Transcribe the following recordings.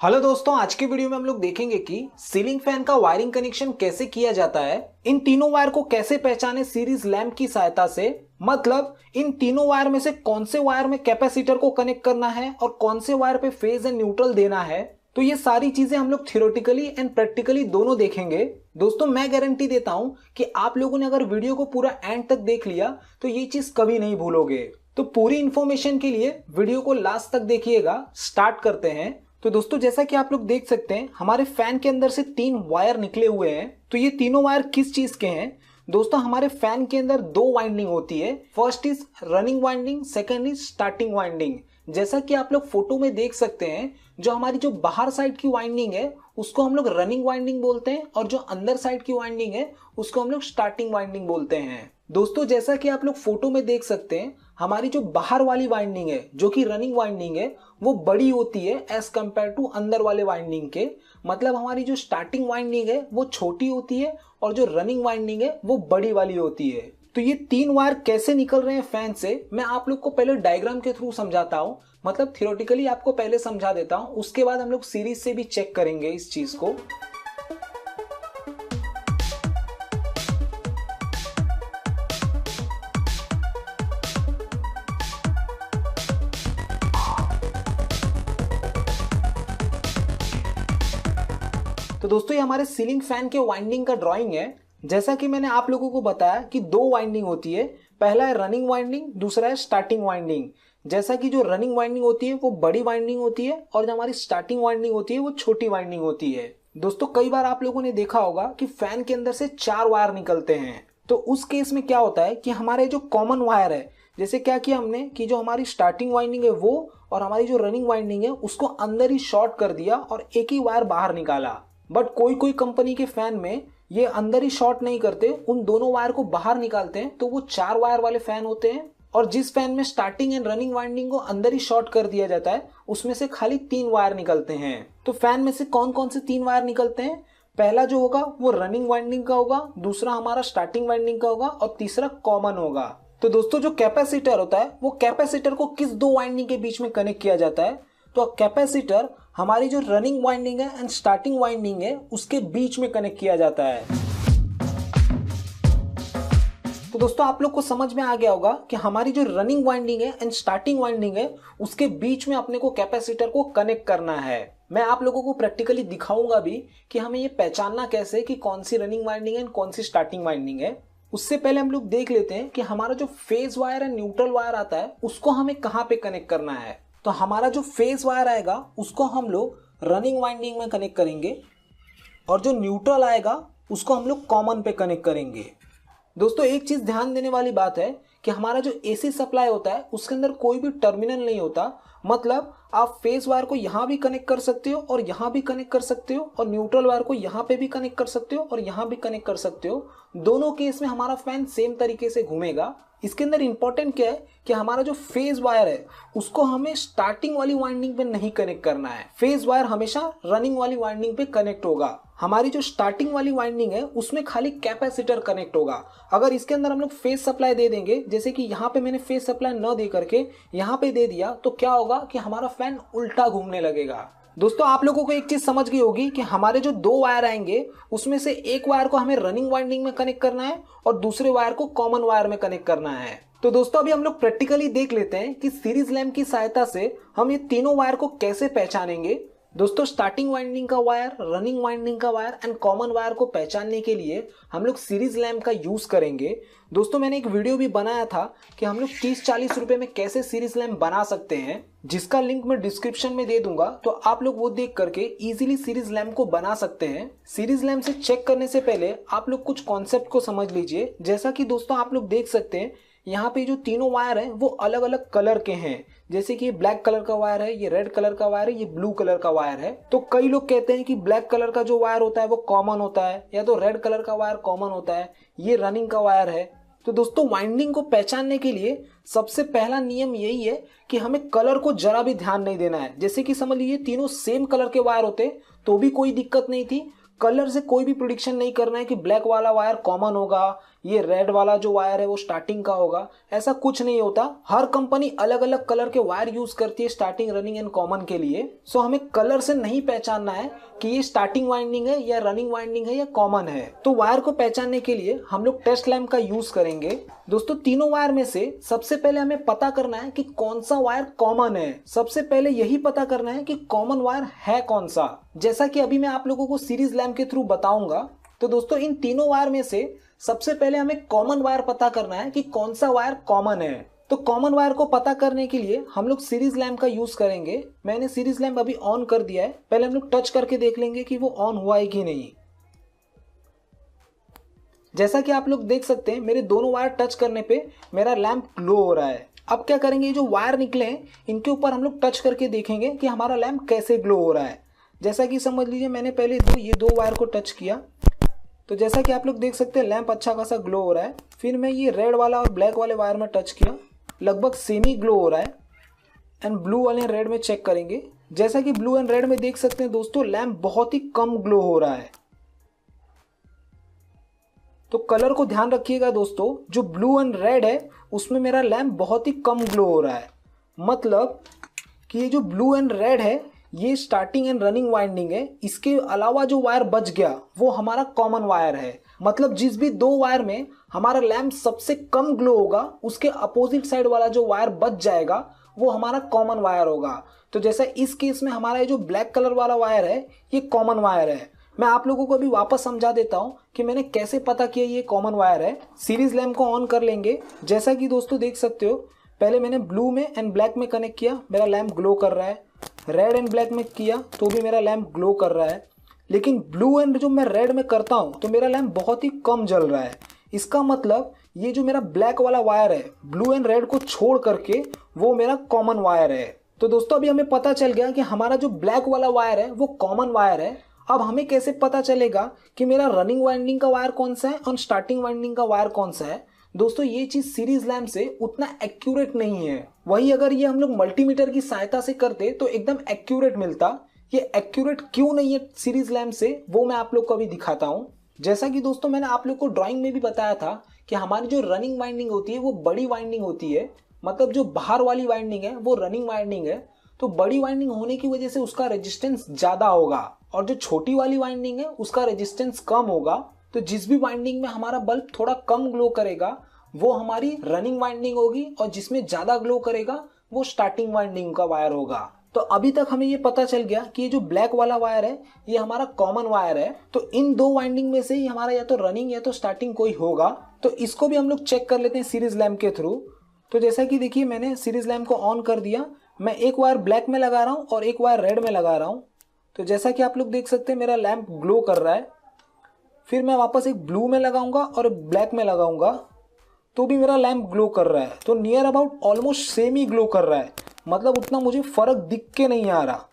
Hello दोस्तों, आज के वीडियो में हम लोग देखेंगे कि सीलिंग फैन का वायरिंग कनेक्शन कैसे किया जाता है। इन तीनों वायर को कैसे पहचाने सीरीज लैंप की सहायता से, मतलब इन तीनों वायर में से कौन से वायर में कैपेसिटर को कनेक्ट करना है और कौन से वायर पे फेज एंड न्यूट्रल देना है। तो ये सारी चीजें हम लोग थ्योरेटिकली एंड प्रैक्टिकली दोनों देखेंगे। दोस्तों, मैं गारंटी देता हूं कि आप लोगों ने अगर वीडियो को पूरा एंड तक देख लिया तो ये चीज कभी नहीं भूलोगे। तो पूरी इंफॉर्मेशन के लिए वीडियो को लास्ट तक देखिएगा। स्टार्ट करते हैं। तो दोस्तों, जैसा कि आप लोग देख सकते हैं, हमारे फैन के अंदर से 3 वायर निकले हुए हैं। तो ये तीनों वायर किस चीज के हैं? दोस्तों, हमारे फैन के अंदर 2 वाइंडिंग होती है। First is running winding, second is starting winding. जैसा कि आप लोग फोटो में देख सकते हैं, जो हमारी जो बाहर साइड की वाइंडिंग है उसको हम लोग रनिंग वाइंडिंग बोलते हैं और जो अंदर साइड की वाइंडिंग है उसको हम लोग स्टार्टिंग वाइंडिंग बोलते हैं। दोस्तों, जैसा कि आप लोग फोटो में देख सकते हैं, हमारी जो बाहर वाली वाइंडिंग है जो कि रनिंग वाइंडिंग है वो बड़ी होती है एज कंपेयर टू अंदर वाले वाइंडिंग के। मतलब हमारी जो स्टार्टिंग वाइंडिंग है वो छोटी होती है और जो रनिंग वाइंडिंग है वो बड़ी वाली होती है। तो ये 3 वायर कैसे निकल रहे हैं फैन से, मैं आप लोग को पहले डायग्राम के थ्रू समझाता हूं। मतलब थियोरेटिकली आपको पहले समझा देता हूं, उसके बाद हम लोग सीरीज से भी चेक करेंगे इस चीज को। तो दोस्तों, ये हमारे सीलिंग फैन के वाइंडिंग का ड्राइंग है। जैसा कि मैंने आप लोगों को बताया कि 2 वाइंडिंग होती है। पहला है रनिंग वाइंडिंग, दूसरा है स्टार्टिंग वाइंडिंग। जैसा कि जो रनिंग वाइंडिंग होती है वो बड़ी वाइंडिंग होती है और जो हमारी स्टार्टिंग वाइंडिंग होती है वो छोटी वाइंडिंग होती है। दोस्तों, कई बार आप लोगों ने देखा होगा कि फैन के अंदर से 4 वायर निकलते हैं। तो उस केस में क्या होता है कि हमारे जो कॉमन वायर है, जैसे क्या किया हमने कि जो हमारी स्टार्टिंग वाइंडिंग है वो और हमारी जो रनिंग वाइंडिंग है उसको अंदर ही शॉर्ट कर दिया और एक ही वायर बाहर निकाला। बट कोई कोई कंपनी के फैन में ये अंदर ही शॉर्ट नहीं करते, उन दोनों वायर को बाहर निकालते हैं, तो वो 4 वायर वाले फैन होते हैं। और जिस फैन में स्टार्टिंग एंड रनिंग वाइंडिंग को अंदर ही शॉर्ट कर दिया जाता है उसमें से खाली 3 वायर निकलते हैं। तो फैन में से कौन कौन से 3 वायर निकलते हैं? पहला जो होगा वो रनिंग वाइंडिंग का होगा, दूसरा हमारा स्टार्टिंग वाइंडिंग का होगा और तीसरा कॉमन होगा। तो दोस्तों, जो कैपेसिटर होता है वो कैपेसिटर को किस 2 वाइंडिंग के बीच में कनेक्ट किया जाता है? तो कैपेसिटर हमारी जो रनिंग वाइंडिंग है एंड स्टार्टिंग वाइंडिंग है उसके बीच में कनेक्ट किया जाता है। तो दोस्तों, आप लोग को समझ में आ गया होगा कि हमारी जो रनिंग वाइंडिंग है एंड स्टार्टिंग वाइंडिंग है उसके बीच में अपने को कैपेसिटर को कनेक्ट करना है। मैं आप लोगों को प्रैक्टिकली दिखाऊंगा भी कि हमें ये पहचानना कैसे कि कौन सी रनिंग वाइंडिंग है एंड कौन सी स्टार्टिंग वाइंडिंग है। उससे पहले हम लोग देख लेते हैं कि हमारा जो phase wire and neutral wire आता है उसको हमें कहां पे कनेक्ट करना है। तो हमारा जो फेज वायर आएगा उसको हम लोग रनिंग वाइंडिंग में कनेक्ट करेंगे और जो न्यूट्रल आएगा उसको हम लोग कॉमन पे कनेक्ट करेंगे। दोस्तों, एक चीज ध्यान देने वाली बात है कि हमारा जो एसी सप्लाई होता है उसके अंदर कोई भी टर्मिनल नहीं होता। मतलब आप फेज वायर को यहां भी कनेक्ट कर सकते हो और यहां भी कनेक्ट कर सकते हो और न्यूट्रल वायर को यहां पे भी कनेक्ट कर सकते हो और यहां भी कनेक्ट कर सकते हो। दोनों केस में हमारा फैन सेम तरीके से घूमेगा। इसके अंदर इंपॉर्टेंट क्या है कि हमारा जो फेज वायर है उसको हमें स्टार्टिंग वाली वाइंडिंग पे नहीं कनेक्ट करना है। फेज वायर हमेशा रनिंग वाली वाइंडिंग पे कनेक्ट होगा। हमारी जो स्टार्टिंग वाली वाइंडिंग है उसमें खाली कैपेसिटर कनेक्ट होगा। अगर इसके अंदर हम लोग फेज सप्लाई दे देंगे, जैसे कि यहाँ पे मैंने फेज सप्लाई न दे करके यहाँ पे दे दिया, तो क्या होगा कि हमारा फैन उल्टा घूमने लगेगा। दोस्तों, आप लोगों को एक चीज समझ गई होगी कि हमारे जो 2 वायर आएंगे उसमें से एक वायर को हमें रनिंग वाइंडिंग में कनेक्ट करना है और दूसरे वायर को कॉमन वायर में कनेक्ट करना है। तो दोस्तों, अभी हम लोग प्रैक्टिकली देख लेते हैं कि सीरीज लैंप की सहायता से हम ये तीनों वायर को कैसे पहचानेंगे। दोस्तों, स्टार्टिंग वाइंडिंग का वायर, रनिंग वाइंडिंग का वायर एंड कॉमन वायर को पहचानने के लिए हम लोग सीरीज लैंप का यूज करेंगे। दोस्तों, मैंने एक वीडियो भी बनाया था कि हम लोग 30-40 रुपए में कैसे सीरीज लैंप बना सकते हैं, जिसका लिंक मैं डिस्क्रिप्शन में दे दूंगा। तो आप लोग वो देख करके इजीली सीरीज लैंप को बना सकते हैं। सीरीज लैंप से चेक करने से पहले आप लोग कुछ कॉन्सेप्ट को समझ लीजिए। जैसा कि दोस्तों आप लोग देख सकते हैं, यहाँ पे जो तीनों वायर हैं वो अलग अलग कलर के हैं। जैसे कि ये ब्लैक कलर का वायर है, ये रेड कलर का वायर है, ये ब्लू कलर का वायर है। तो कई लोग कहते हैं कि ब्लैक कलर का जो वायर होता है वो कॉमन होता है, या तो रेड कलर का वायर कॉमन होता है, ये रनिंग का वायर है। तो दोस्तों, वाइंडिंग को पहचानने के लिए सबसे पहला नियम यही है कि हमें कलर को जरा भी ध्यान नहीं देना है। जैसे कि समझ लीजिए तीनों सेम कलर के वायर होते तो भी कोई दिक्कत नहीं थी। कलर से कोई भी प्रिडिक्शन नहीं करना है कि ब्लैक वाला वायर कॉमन होगा ये रेड वाला जो वायर है वो स्टार्टिंग का होगा, ऐसा कुछ नहीं होता। हर कंपनी अलग अलग कलर के वायर यूज करती है स्टार्टिंग, रनिंग एंड कॉमन के लिए। सो हमें कलर से नहीं पहचानना है कि ये स्टार्टिंग वाइंडिंग है या रनिंग वाइंडिंग है या कॉमन है। तो वायर को पहचानने के लिए हम लोग टेस्ट लैंप का यूज करेंगे। दोस्तों तीनों वायर में से सबसे पहले हमें पता करना है कि कौन सा वायर कॉमन है। सबसे पहले यही पता करना है कि कॉमन वायर है कौन सा, जैसा कि अभी मैं आप लोगों को सीरीज लैंप के थ्रू बताऊंगा। तो दोस्तों इन तीनों वायर में से सबसे पहले हमें कॉमन वायर पता करना है कि कौन सा वायर कॉमन है। तो कॉमन वायर को पता करने के लिए हम लोग सीरीज लैंप का यूज करेंगे। मैंने सीरीज लैंप अभी ऑन कर दिया है, पहले हम लोग टच करके देख लेंगे कि वो ऑन हुआ है कि नहीं। जैसा कि आप लोग देख सकते हैं मेरे दोनों वायर टच करने पे मेरा लैंप ग्लो हो रहा है। अब क्या करेंगे, ये जो वायर निकले हैं इनके ऊपर हम लोग टच करके देखेंगे कि हमारा लैंप कैसे ग्लो हो रहा है। जैसा कि समझ लीजिए मैंने पहले ये दो वायर को टच किया, तो जैसा कि आप लोग देख सकते हैं लैंप अच्छा खासा ग्लो हो रहा है। फिर मैं ये रेड वाला और ब्लैक वाले वायर में टच किया, लगभग सेम ही ग्लो हो रहा है। एंड ब्लू वाले रेड में चेक करेंगे, जैसा कि ब्लू एंड रेड में देख सकते हैं दोस्तों लैंप बहुत ही कम ग्लो हो रहा है। तो कलर को ध्यान रखिएगा दोस्तों, जो ब्लू एंड रेड है उसमें मेरा लैंप बहुत ही कम ग्लो हो रहा है। मतलब कि ये जो ब्लू एंड रेड है ये स्टार्टिंग एंड रनिंग वाइंडिंग है, इसके अलावा जो वायर बच गया वो हमारा कॉमन वायर है। मतलब जिस भी दो वायर में हमारा लैंप सबसे कम ग्लो होगा उसके अपोजिट साइड वाला जो वायर बच जाएगा वो हमारा कॉमन वायर होगा। तो जैसे इस केस में हमारा ये जो ब्लैक कलर वाला वायर है ये कॉमन वायर है। मैं आप लोगों को अभी वापस समझा देता हूं कि मैंने कैसे पता किया ये कॉमन वायर है। सीरीज लैंप को ऑन कर लेंगे, जैसा कि दोस्तों देख सकते हो पहले मैंने ब्लू में एंड ब्लैक में कनेक्ट किया, मेरा लैंप ग्लो कर रहा है। रेड एंड ब्लैक में किया तो भी मेरा लैंप ग्लो कर रहा है। लेकिन ब्लू एंड जो मैं रेड में करता हूं तो मेरा लैंप बहुत ही कम जल रहा है। इसका मतलब ये जो मेरा ब्लैक वाला वायर है ब्लू एंड रेड को छोड़ करके वो मेरा कॉमन वायर है। तो दोस्तों अभी हमें पता चल गया कि हमारा जो ब्लैक वाला वायर है वो कॉमन वायर है। अब हमें कैसे पता चलेगा कि मेरा रनिंग वाइंडिंग का वायर कौन सा है और स्टार्टिंग वाइंडिंग का वायर कौन सा है। दोस्तों ये चीज सीरीज लैंप से उतना एक्यूरेट नहीं है। वही अगर ये हम लोग मल्टीमीटर की सहायता से करते तो एकदम एक्यूरेट मिलता। ये एक्यूरेट क्यों नहीं है सीरीज लैंप से वो मैं आप लोग को अभी दिखाता हूं। जैसा कि दोस्तों मैंने आप लोग को ड्राइंग में भी बताया था कि हमारी जो रनिंग वाइंडिंग होती है वो बड़ी वाइंडिंग होती है। मतलब जो बाहर वाली वाइंडिंग है वो रनिंग वाइंडिंग है। तो बड़ी वाइंडिंग होने की वजह से उसका रेजिस्टेंस ज्यादा होगा और जो छोटी वाली वाइंडिंग है उसका रेजिस्टेंस कम होगा। तो जिस भी वाइंडिंग में हमारा बल्ब थोड़ा कम ग्लो करेगा वो हमारी रनिंग वाइंडिंग होगी और जिसमें ज्यादा ग्लो करेगा वो स्टार्टिंग वाइंडिंग का वायर होगा। तो अभी तक हमें ये पता चल गया कि ये जो ब्लैक वाला वायर है ये हमारा कॉमन वायर है। तो इन दो वाइंडिंग में से ही हमारा या तो रनिंग या तो स्टार्टिंग कोई होगा। तो इसको भी हम लोग चेक कर लेते हैं सीरीज लैंप के थ्रू। तो जैसा कि देखिए मैंने सीरीज लैंप को ऑन कर दिया, मैं एक वायर ब्लैक में लगा रहा हूँ और एक वायर रेड में लगा रहा हूँ। तो जैसा कि आप लोग देख सकते हैं मेरा लैंप ग्लो कर रहा है। फिर मैं वापस एक ब्लू में लगाऊंगा और ब्लैक में लगाऊंगा तो भी मेरा लैंप ग्लो कर रहा है। तो near about almost same he glow कर रहा है, मतलब उतना मुझे फर्क दिख के नहीं आ रहा।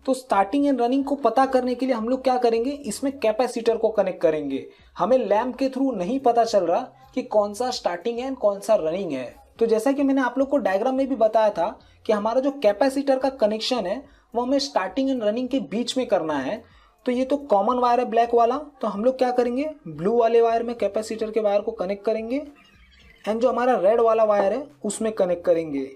तो स्टार्टिंग एंड रनिंग को पता करने के लिए हम लोग क्या करेंगे, इसमें कैपेसिटर को कनेक्ट करेंगे। हमें लैंप के थ्रू नहीं पता चल रहा कि कौन सा स्टार्टिंग है कौन सा रनिंग है। तो जैसा कि मैंने आप लोग को डायग्राम में भी बताया था कि हमारा जो कैपेसिटर का कनेक्शन है वो हमें स्टार्टिंग एंड रनिंग के बीच में करना है। तो ये तो कॉमन वायर है ब्लैक वाला, तो हम लोग क्या करेंगे ब्लू वाले वायर में कैपेसिटर के वायर को कनेक्ट करेंगे एंड जो हमारा रेड वाला वायर है उसमें कनेक्ट करेंगे।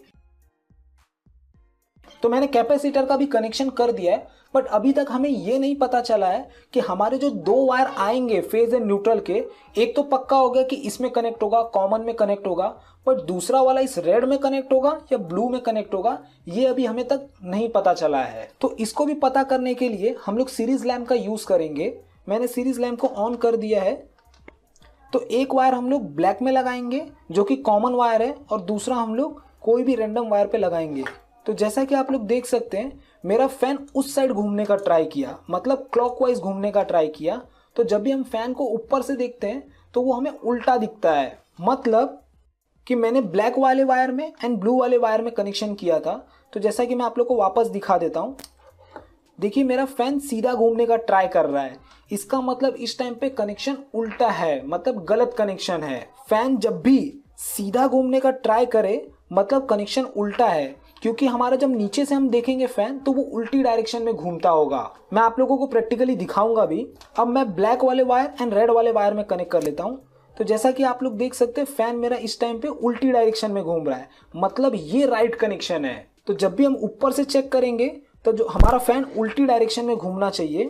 तो मैंने कैपेसिटर का भी कनेक्शन कर दिया है, बट अभी तक हमें ये नहीं पता चला है कि हमारे जो दो वायर आएंगे फेज एंड न्यूट्रल के, एक तो पक्का हो गया कि इसमें कनेक्ट होगा, कॉमन में कनेक्ट होगा, बट दूसरा वाला इस रेड में कनेक्ट होगा या ब्लू में कनेक्ट होगा ये अभी हमें तक नहीं पता चला है। तो इसको भी पता करने के लिए हम लोग सीरीज लैंप का यूज करेंगे। मैंने सीरीज लैंप को ऑन कर दिया है। तो एक वायर हम लोग ब्लैक में लगाएंगे जो कि कॉमन वायर है और दूसरा हम लोग कोई भी रैंडम वायर पे लगाएंगे। तो जैसा कि आप लोग देख सकते हैं मेरा फैन उस साइड घूमने का ट्राई किया, मतलब क्लॉकवाइज घूमने का ट्राई किया। तो जब भी हम फैन को ऊपर से देखते हैं तो वो हमें उल्टा दिखता है। मतलब कि मैंने ब्लैक वाले वायर में एंड ब्लू वाले वायर में कनेक्शन किया था। तो जैसा कि मैं आप लोग को वापस दिखा देता हूं, देखिए मेरा फैन सीधा घूमने का ट्राई कर रहा है। इसका मतलब इस टाइम पे कनेक्शन उल्टा है, मतलब गलत कनेक्शन है। फैन जब भी सीधा घूमने का ट्राई करे मतलब कनेक्शन उल्टा है। क्योंकि हमारा जब नीचे से हम देखेंगे फैन तो वो उल्टी डायरेक्शन में घूमता होगा। मैं आप लोगों को प्रैक्टिकली दिखाऊंगा भी। अब मैं ब्लैक वाले वायर एंड रेड वाले वायर में कनेक्ट कर लेता हूँ। तो जैसा कि आप लोग देख सकते हैं फैन मेरा इस टाइम पे उल्टी डायरेक्शन में घूम रहा है, मतलब ये राइट कनेक्शन है। तो जब भी हम ऊपर से चेक करेंगे तो जो हमारा फैन उल्टी डायरेक्शन में घूमना चाहिए।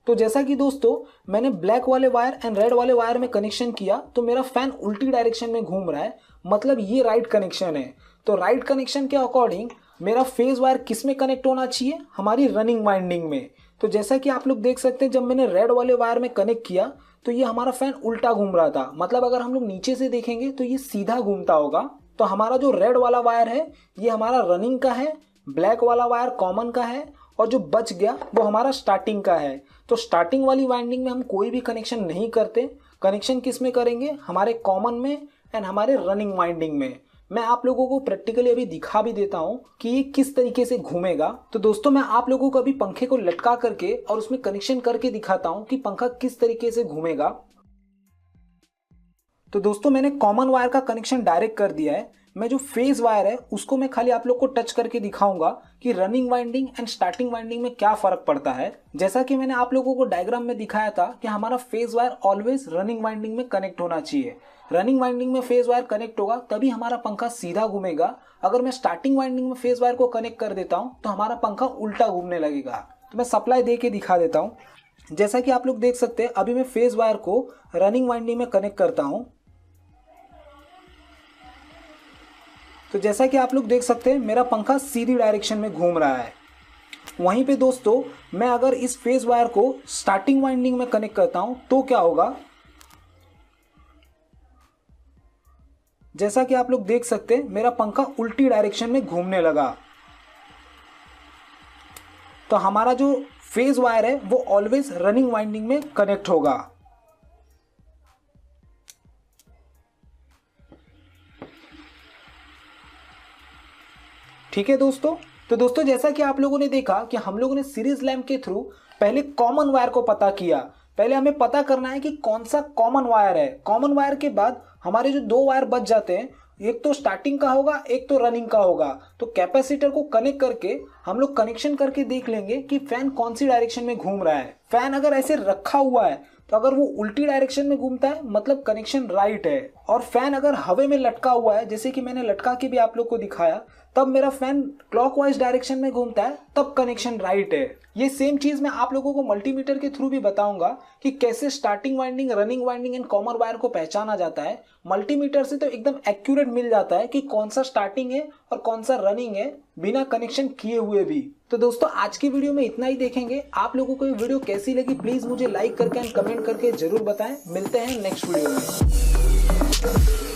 तो जैसा कि दोस्तों मैंने ब्लैक वाले वायर एंड रेड वाले वायर में कनेक्शन किया तो मेरा फैन उल्टी डायरेक्शन में घूम रहा है, मतलब ये राइट कनेक्शन है। तो राइट कनेक्शन के अकॉर्डिंग मेरा फेज वायर किस में कनेक्ट होना चाहिए, हमारी रनिंग वाइंडिंग में। तो जैसा कि आप लोग देख सकते हैं जब मैंने रेड वाले वायर में कनेक्ट किया तो ये हमारा फैन उल्टा घूम रहा था, मतलब अगर हम लोग नीचे से देखेंगे तो ये सीधा घूमता होगा। तो हमारा जो रेड वाला वायर है ये हमारा रनिंग का है, ब्लैक वाला वायर कॉमन का है और जो बच गया वो हमारा स्टार्टिंग का है। तो स्टार्टिंग वाली वाइंडिंग में हम कोई भी कनेक्शन नहीं करते। कनेक्शन किस में करेंगे, हमारे कॉमन में एंड हमारे रनिंग वाइंडिंग में। मैं आप लोगों को प्रैक्टिकली अभी दिखा भी देता हूं कि ये किस तरीके से घूमेगा। तो दोस्तों मैं आप लोगों को अभी पंखे को लटका करके और उसमें कनेक्शन करके दिखाता हूं कि पंखा किस तरीके से घूमेगा। तो दोस्तों मैंने कॉमन वायर का कनेक्शन डायरेक्ट कर दिया है। मैं जो फेज वायर है उसको मैं खाली आप लोग को टच करके दिखाऊंगा कि running winding and starting winding में क्या फर्क पड़ता है। जैसा कि मैंने आप लोगों को डायग्राम में दिखाया था कि हमारा phase wire always running winding में कनेक्ट होना चाहिए। रनिंग वाइंडिंग में फेज वायर कनेक्ट होगा तभी हमारा पंखा सीधा घूमेगा। अगर मैं स्टार्टिंग वाइंडिंग में फेज वायर को कनेक्ट कर देता हूं तो हमारा पंखा उल्टा घूमने लगेगा। तो मैं सप्लाई दे के दिखा देता हूं। जैसा कि आप लोग देख सकते हैं अभी मैं फेज वायर को रनिंग वाइंडिंग में कनेक्ट करता हूं। तो जैसा कि आप लोग देख सकते हैं मेरा पंखा सीधी डायरेक्शन में घूम रहा है। वहीं पे दोस्तों मैं अगर इस फेज वायर को स्टार्टिंग वाइंडिंग में कनेक्ट करता हूं तो क्या होगा, जैसा कि आप लोग देख सकते हैं मेरा पंखा उल्टी डायरेक्शन में घूमने लगा। तो हमारा जो फेज वायर है वो ऑलवेज रनिंग वाइंडिंग में कनेक्ट होगा। ठीक है दोस्तों। तो दोस्तों जैसा कि आप लोगों ने देखा कि हम लोगों ने सीरीज लैंप के थ्रू पहले कॉमन वायर को पता किया। पहले हमें पता करना है कि कौन सा कॉमन वायर है। कॉमन वायर के बाद हमारे जो दो वायर बच जाते हैं, एक तो स्टार्टिंग का होगा एक तो रनिंग का होगा। तो कैपेसिटर को कनेक्ट करके हम लोग कनेक्शन करके देख लेंगे कि फैन कौन सी डायरेक्शन में घूम रहा है। फैन अगर ऐसे रखा हुआ है तो अगर वो उल्टी डायरेक्शन में घूमता है मतलब कनेक्शन राइट है। और फैन अगर हवा में लटका हुआ है, जैसे कि मैंने लटका के भी आप लोग को दिखाया, तब मेरा फैन क्लॉकवाइज डायरेक्शन में घूमता है तब कनेक्शन राइट है। ये सेम चीज मैं आप लोगों को मल्टीमीटर के थ्रू भी बताऊंगा कि कैसे starting winding, running winding and common wire को पहचाना जाता है। मल्टीमीटर से तो एकदम एक्यूरेट मिल जाता है कि कौन सा स्टार्टिंग है और कौन सा रनिंग है बिना कनेक्शन किए हुए भी। तो दोस्तों आज की वीडियो में इतना ही देखेंगे। आप लोगों को ये वीडियो कैसी लगी प्लीज मुझे लाइक करके एंड कमेंट करके जरूर बताएं। मिलते हैं नेक्स्ट वीडियो में।